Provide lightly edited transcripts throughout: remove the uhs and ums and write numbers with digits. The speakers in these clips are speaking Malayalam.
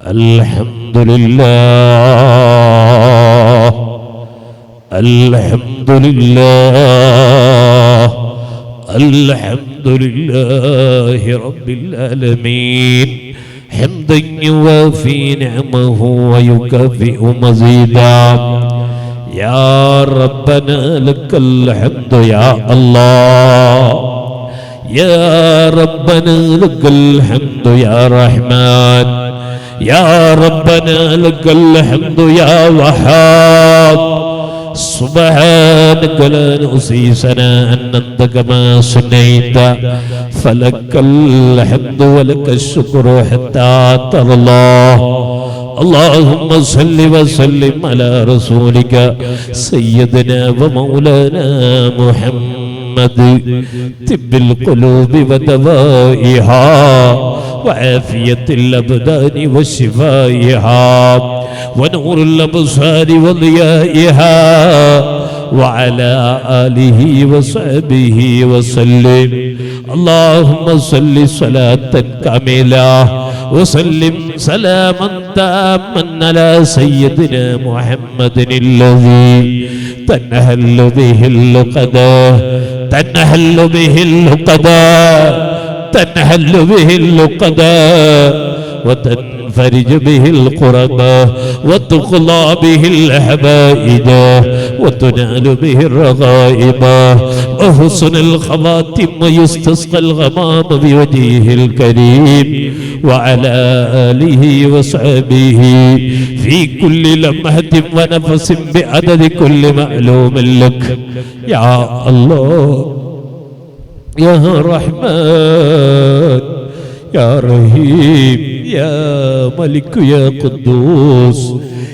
അൽഹംദുലില്ലാഹ് അൽഹംദുലില്ലാഹ് അൽഹംദുലില്ലാഹി റബ്ബിൽ ആലമീൻ ഹംദൻ യുവാഫി നിഅമഹു വയുകഫിഉ മസീദാ യാ റബ്ബനാ ലക്കൽ ഹംദു യാ അല്ലാഹ് യാ റബ്ബനാ ലക്കൽ ഹംദു യാ റഹ്മാൻ യാ റബ്ബനാ ലക്കൽ ഹംദു യാ വഹാബ് സുബ്ഹാനക ലാ നുഹ്സീ സനാഅൻ അൻത കമാ സനൈത ഫലക്കൽ ഹംദു വലക്കൽ ശുക്രു ഹത്താ തർളാഹ് اللهم صل وسلم على رسولك سيدنا ومولانا محمد طب القلوب ودوائها وعافية الأبدان وشفائها ونور الأبصار وضيائها وعلى آله وصحبه وسلم اللهم صل صلاة كاملة وسلم سلاما تاما على سيدنا محمد الذي تنحل به اللقدة تنحل به اللقدة تنحل به اللقدة وتنفرج به القربى وتقضى به الحبائج وتنال به الرغائب وحسن الخواتم ويستسقى الغمام بوجهه الكريم وعلى آله وصحبه في كل لمحة ونفس بعدد كل معلوم لك يا الله يا رحمن يا رحيم يا ملك يا قدوس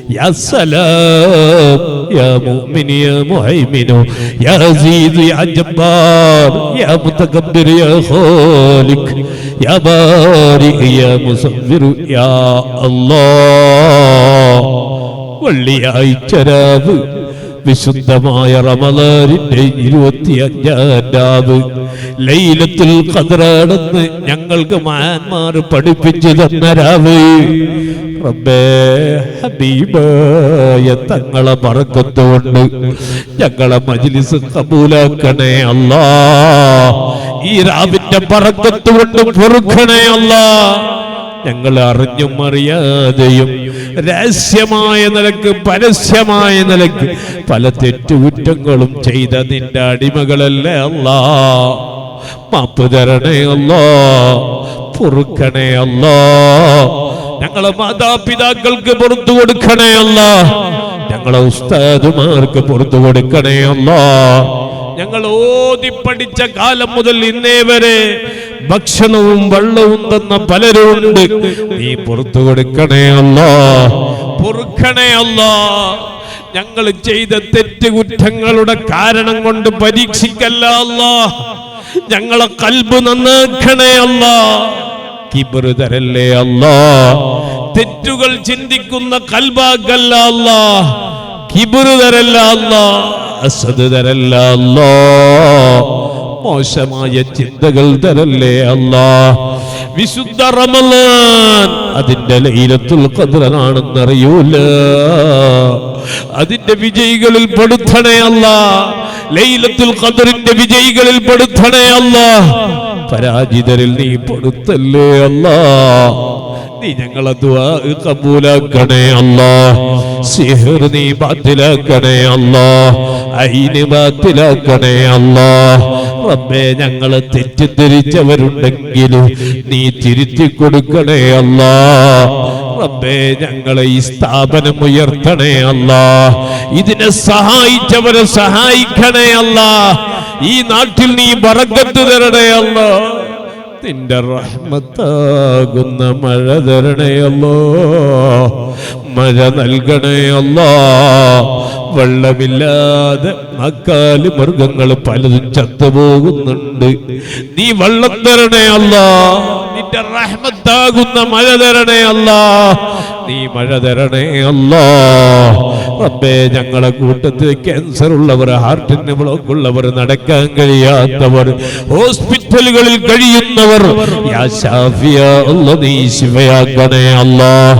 يا سلام يا مؤمن يا مهيمن يا عزيز يا جبار يا متكبر يا خالق يا بارئ يا مصور يا الله വെള്ളിയാഴ്ച രാവ് വിശുദ്ധമായ റമളാനിന്റെ 25-ാം രാവ് ലൈലത്തുൽ ഖദ്റാണെന്ന് ഞങ്ങൾക്ക് മഹാന്മാർ പഠിപ്പിച്ചു തന്ന രാവ് റബ്ബേ ഹബീബായ തങ്ങളെ ബറക്കത്ത് കൊണ്ട് ഞങ്ങളെ മജ്ലിസ് കബൂലാക്കണേ അല്ലാഹ് ഈ രാവിന്റെ ബറക്കത്ത് കൊണ്ട് പൊറുക്കണേ അല്ലാഹ് ഞങ്ങൾ അറിഞ്ഞും അറിയാതെയും രഹസ്യമായ നിലക്ക് പരസ്യമായ നിലക്ക് പല തെറ്റുകുറ്റങ്ങളും ചെയ്ത നിന്റെ അടിമകളല്ലേ അല്ലാഹ് മാപ്പ് തരണേ അല്ലാഹ് പൊറുക്കണേ അല്ലാഹ് ഞങ്ങളെ മാതാപിതാക്കൾക്ക് പുറത്തു കൊടുക്കണേ അല്ലാഹ് ഞങ്ങളെ ഉസ്താദുമാർക്ക് പുറത്തു കൊടുക്കണേ അല്ലാഹ് ഞങ്ങൾ ഓതി പഠിച്ച കാലം മുതൽ ഇന്നേ വരെ ഭക്ഷണവും വെള്ളവും തന്ന പലരുണ്ട് നീ പുറത്തു കൊടുക്കണേ അല്ലാഹ് പൊറുക്കണേ അല്ലാഹ് ഞങ്ങൾ ചെയ്ത തെറ്റുകുറ്റങ്ങളുടെ കാരണം കൊണ്ട് പരീക്ഷിക്കല്ല അല്ലാഹ് ഞങ്ങളെ ഖൽബ് നന്നാക്കണേ അല്ലാഹ് കിബ്ർ തരല്ലേ അല്ലാഹ് തെറ്റുകൾ ചിന്തിക്കുന്ന ഖൽബാക്കല്ല അല്ലാഹ് കിബ്ർ തരല്ല അല്ലാഹ് അസദ് തരല്ല അല്ലാഹ് മോശമായ ചിന്തകൾ തരല്ലേ അല്ലാഹ് വിശുദ്ധ റമളാൻ അതിന്റെ ലൈലത്തുൽ ഖദ്റാണെന്ന് അറിയൂല അതിന്റെ വിജയികളിൽ പെടുത്തണേ അല്ലാഹ് ലൈലത്തുൽ ഖദ്റിന്റെ വിജയികളിൽ പെടുത്തണേ അല്ലാഹ് പരാജിതരിൽ നീ പെടുത്തല്ലേ അല്ലാഹ് നീ ഞങ്ങളെ ദുആ കബൂലാക്കണേ അല്ലാഹ് സിഹർ നീ ബാത്തിലാക്കണേ അല്ലാഹ് ഐന് ബാത്തിലാക്കണേ അല്ലാഹ് റബ്ബേ ഞങ്ങളെ തെറ്റിദ്ധരിച്ചവരുണ്ടെങ്കിൽ നീ തിരുത്തി കൊടുക്കണേ അല്ലാഹ് റബ്ബേ ഞങ്ങളെ ഈ സ്ഥാപനം ഉയർത്തണേ അല്ലാഹ് ഇതിനെ സഹായിച്ചവരെ സഹായിക്കണേ അല്ലാഹ് ഈ നാട്ടിൽ നീ ബറക്കത്ത് തരണേ അല്ലാഹ് നിന്റെ റഹ്മത്താകുന്ന മഴ തരണേ അല്ലാഹ് മഴ നൽകണേ അല്ലാഹ് വെള്ളമില്ലാതെ മക്കാല് മൃഗങ്ങൾ പലതും ചത്തുപോകുന്നുണ്ട് നീ വെള്ളം തരണേ അല്ലാഹ് നിന്റെ റഹ്മത്താകുന്ന മഴ തരണേ അല്ലാഹ് നീ മഴ തരണേ അല്ലാഹ് റബ്ബേ ഞങ്ങളെ കൂട്ടത്തിൽ ക്യാൻസർ ഉള്ളവർ, ഹാർട്ടിന് ബ്ലോക്ക് ഉള്ളവർ, നടക്കാൻ കഴിയാത്തവർ, ഹോസ്പിറ്റലുകളിൽ കഴിയുന്നവർ, യാ ഷാഫിയ അല്ലാഹ് നീ ശിഫയാക്കണേ അല്ലാഹ്,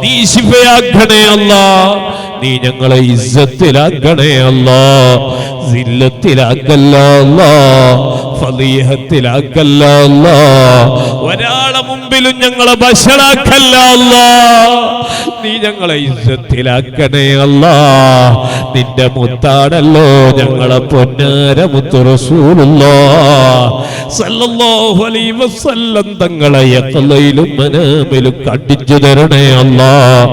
നീ ശിഫയാക്കണേ അല്ലാഹ്, നീ ഞങ്ങളെ ഇസ്സത്തിലാക്കണേ അല്ലാഹ്, സില്ലത്തിലാക്കല്ല അല്ലാഹ്, ഫളീഹത്തിലാക്കല്ല അല്ലാഹ്, ഒരാളെ മുമ്പിലും ഞങ്ങളെ ബശളാക്കല്ല അല്ലാഹ്, നീ ഞങ്ങളെ ഇസ്സത്തിലാക്കണേ അല്ലാഹ്. നിന്റെ മുത്താണല്ലോ ഞങ്ങളെ പൊന്നാര മുത്ത് റസൂലുള്ളാഹ് സല്ലല്ലാഹു അലൈഹി വസല്ലം തങ്ങളെ യഖലയിലും മനാമിലും കണ്ടിച്ചു തരണേ അല്ലാഹ്.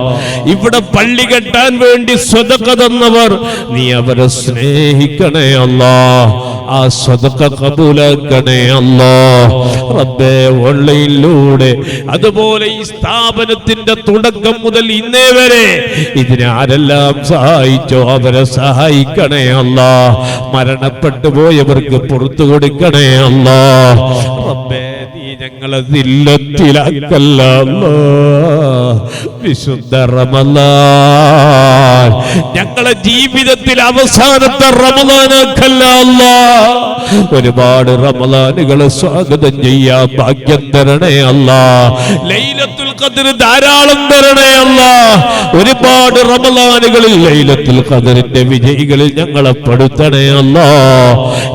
ഇവിടെ പള്ളി കെട്ടാൻ വേണ്ടി സ്വതക്ക തന്നവർ നീ അവരെ സ്നേഹിക്കണേ അല്ലാഹ്, ആ സ്വതക്ക കബൂലാക്കണേ അല്ലാഹ്. റബ്ബേ ഓൺലൈനിലൂടെ അതുപോലെ ഈ സ്ഥാപനത്തിന്റെ തുടക്കം മുതൽ ഇന്നേ വരെ ഇതിനെ ആരെല്ലാം സഹായിച്ചോ അവരെ സഹായിക്കണേ അല്ലാഹ്. മരണപ്പെട്ടു പോയവർക്ക് പുറത്തു കൊടുക്കണേ അല്ലാഹ്. റബ്ബേ നീ ഞങ്ങളെ ദില്ലത്തിലാക്കല്ല അല്ലാഹ്. വിശുദ്ധ റമളാൻ ഞങ്ങളെ ജീവിതത്തിൽ അവസാനത്തെ റമളാനാക്കല്ല അല്ലാഹ്. ഒരുപാട് റമളാനുകൾ സ്വാഗതം ചെയ്യാൻ ഭാഗ്യം തരണേ അല്ലാഹ്. ലൈലത്തുൽ ഖദ്ർ ധാരാളം തരണേ അല്ലാഹ്. ഒരുപാട് റമളാനുകളിൽ ലൈലത്തുൽ ഖദ്റിന്റെ വിജയികളിൽ ഞങ്ങളെ പെടുത്തണേ അല്ലാഹ്.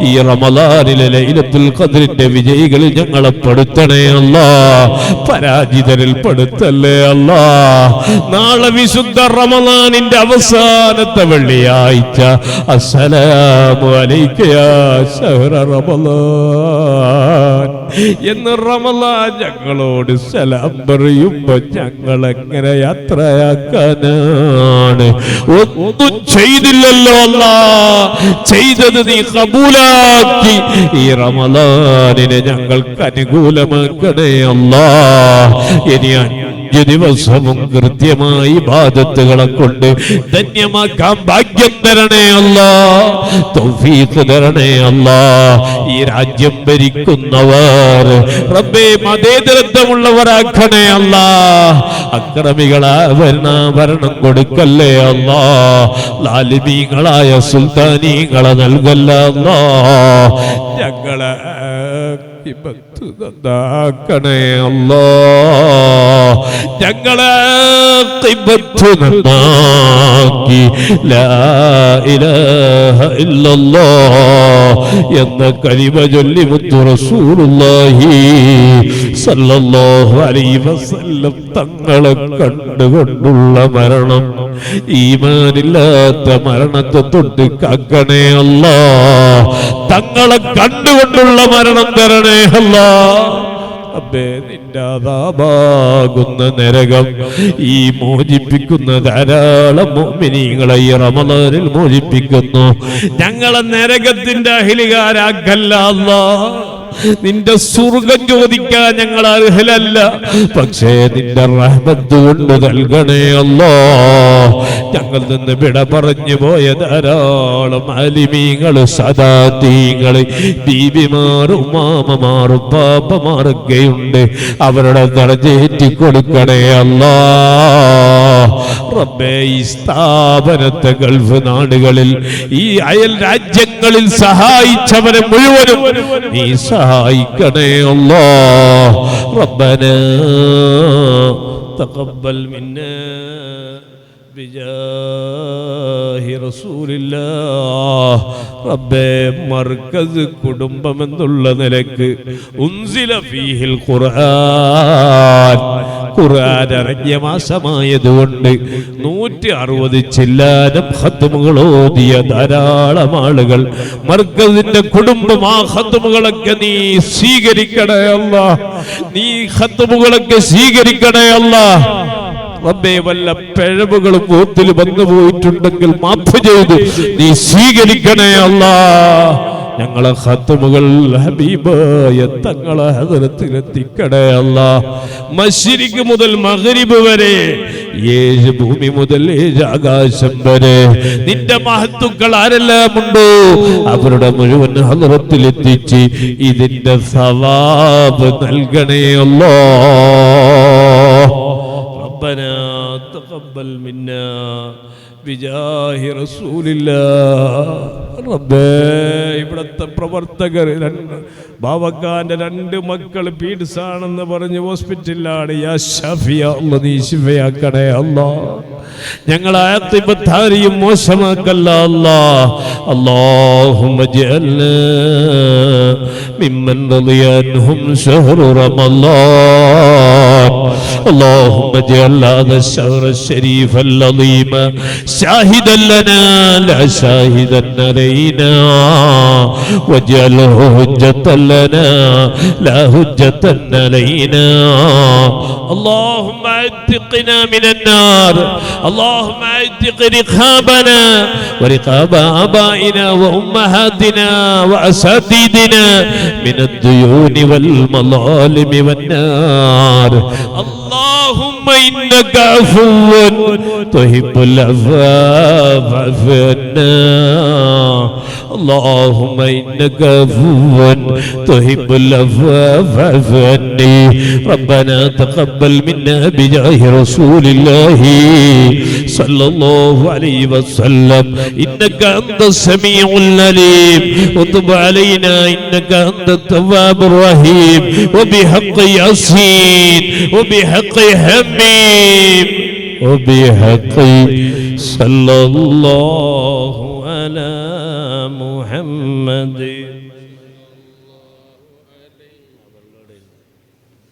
ഈ റമളാനിലെ ലൈലത്തുൽ ഖദ്റിന്റെ വിജയികളിൽ ഞങ്ങളെ പെടുത്തണേ അല്ലാഹ്. പരാജിതരിൽ പെടുത്തല്ലേ അല്ലാഹ്. നാളെ വിശുദ്ധ റമളാനിന്റെ അവസാനത്തെ വെള്ളിയാഴ്ച അസ്സലാമു അലൈക യാ ശഹ്റ റമളാൻ എന്ന് റമളാൻ ഞങ്ങളോട് സലാം പറയുമ്പോ ഞങ്ങൾ എങ്ങനെ യാത്രയാക്കാനാണ്? ഒന്നും ചെയ്തില്ലല്ലോ അല്ലാഹ്, ചെയ്തത് നീ കബൂലാക്കി ഈ റമളാനിനെ ഞങ്ങൾക്ക് അനുകൂലമാക്കണേ അല്ലാഹ്. ഇനി 5 ദിവസവും കൃത്യമായി ഇബാദത്തുകളെ കൊണ്ട് ധന്യമാക്കാൻ ഭാഗ്യം തരണേ അല്ലാഹ്, തൗഫീഖ് തരണേ അല്ലാഹ്. ഈ രാജ്യം ഭരിക്കുന്നവർ റബ്ബേ മതേതരത്വമുള്ളവരാക്കണേ അല്ലാഹ്. അക്രമികളാവരണം കൊടുക്കല്ലേ അല്ലാഹ്. ലാലിമീങ്ങളായ സുൽത്താനീങ്ങളെ നൽകല്ല അല്ലാഹ്. ഞങ്ങളെ നന്നാക്കണേ അല്ലാഹ്. ഞങ്ങളെ നന്നാക്കി ലാ ഇലാഹ ഇല്ലല്ലാഹ് എന്ന കലിമ ചൊല്ലി മുത്ത് റസൂലുള്ളാഹി സല്ലല്ലാഹു അലൈഹി വസല്ലം തങ്ങളെ കണ്ടുകൊണ്ടുള്ള മരണം, ഈമാനില്ലാത്ത മരണത്തെ തൊട്ട് കാക്കണേ അല്ലാഹ്. തങ്ങളെ കണ്ടുകൊണ്ടുള്ള മരണം തരണേ അല്ലാഹ്. അബ്ബേ നിന്റെ അദാബാകുന്ന നരകം ഈ മോചിപ്പിക്കുന്ന ധാരാളം മുഅ്മിനീങ്ങളെ ഈ റമളാനിൽ മോചിപ്പിക്കുന്നു. ഞങ്ങളെ നരകത്തിന്റെ അഹ്ലികാരാക്കല്ല അല്ലാഹ്. നിന്റെ സ്വർഗം ചോദിക്കാൻ ഞങ്ങൾ അർഹരല്ല, പക്ഷേ നിന്റെ റഹ്മത്ത് കൊണ്ട് നൽകണേ അല്ലാഹ്. ഞങ്ങൾ നിന്ന് വിട പറഞ്ഞു പോയ ധാരാളം ആലിമീങ്ങള്, സദാതീങ്ങള്, ബീബിമാരും മാമമാരും പാപ്പമാരൊക്കെയുണ്ട്. അവരുടെ ദർജയേറ്റി കൊടുക്കണേ അല്ലാഹ്. റബ്ബേ ഈ സ്ഥാപനത്തെ ഗൾഫ് നാടുകളിൽ ഈ അയൽ രാജ്യങ്ങളിൽ സഹായിച്ചവരെ മുഴുവനും നീ സഹായിക്കണേ അല്ലാഹ്. റബ്ബനാ തഖബ്ബൽ മിന്നാ ബിജാഹി റസൂലില്ലാഹ്. റബ്ബേ മർക്കസ് കുടുംബം എന്നുള്ള നിലക്ക് ഉൻസില ഫീഹിൽ ഖുർആൻ, ഖുർആൻ ഇറങ്ങിയ മാസമായതുകൊണ്ട് 160 ചില്ലാനം ഖത്മുകൾ ഓതിയ ധാരാളം ആളുകൾ മർക്കസിന്റെ കുടുംബം. ആ ഖത്മുകളൊക്കെ നീ സ്വീകരിക്കണേ അല്ലാഹ്. നീ ഖത്മുകളൊക്കെ സ്വീകരിക്കണേ അല്ലാഹ്. റബ്ബേ വല്ല പിഴവുകളും ഓത്തിൽ വന്നു പോയിട്ടുണ്ടെങ്കിൽ മാഫ് ചെയ്തു നീ സ്വീകരിക്കണേ അല്ലാഹ്. ഞങ്ങളെ ഖത്മുകൾ ഹബീബായ തങ്ങളെ ഹദറത്തിലെത്തിക്കണേ അല്ലാഹ്. മശ്രിഖ് മുതൽ മഗ്രിബ് വരെ 7 ഭൂമി മുതൽ 7 ആകാശം വരെ നിന്റെ മഹത്തുക്കൾ ആരെല്ലാം ഉണ്ടോ അവരുടെ മുഴുവൻ ഹദറത്തിലെത്തിച്ച് ഇതിന്റെ സവാബ് നൽകണേ അല്ലാഹ്. ربنا تقبل منا ബിജാഹി റസൂലില്ലാഹ്. റബ്ബേ, ഇവിടുത്തെ പ്രവർത്തകർ ബാവക്കാന്റെ 2 മക്കൾ പീഡ്സ് ആണെന്ന് പറഞ്ഞ് ഹോസ്പിറ്റലിലാണ്. യാ ഷാഫിയ അല്ലാഹ്, നീ ശിഫയാക്കണേ അല്ലാഹ്. ഞങ്ങളെ ആഖിബത്താരിയും മോശമാക്കല്ല അല്ലാഹ്. അല്ലാഹുമ്മ ജഅൽനാ മിമ്മൻ റളിയ അൻഹും ശഹ്റു റമളാൻ. اللهم اجعل هذا الشهر الشريف العظيم شاهدا لنا لا شاهدا علينا، واجعله حجة لنا لا حجة علينا. اللهم اعتقنا من النار، اللهم اعتق رقابنا ورقاب آبائنا وأمهاتنا وأساتذتنا من الديون والمظالم والنار. اللهم إنك عفو تحب العفو فاعف عنا. اللهم إنك عفو تحب العفو فاعف عني. ربنا تقبل منا بجاه رسول الله صلى الله عليه وسلم، إنك أنت السميع العليم، وتب علينا إنك أنت التواب الرحيم. وبحق ياسين وبحق حميم وبحق صلى الله